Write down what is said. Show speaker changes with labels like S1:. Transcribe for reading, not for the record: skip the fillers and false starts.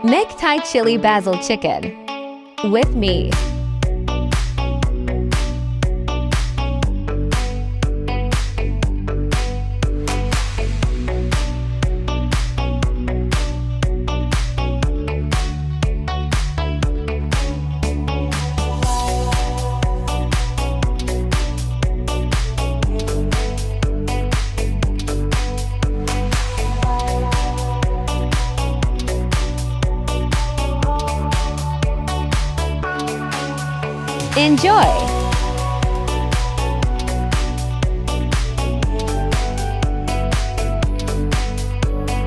S1: Make Thai chili basil chicken with me. Enjoy!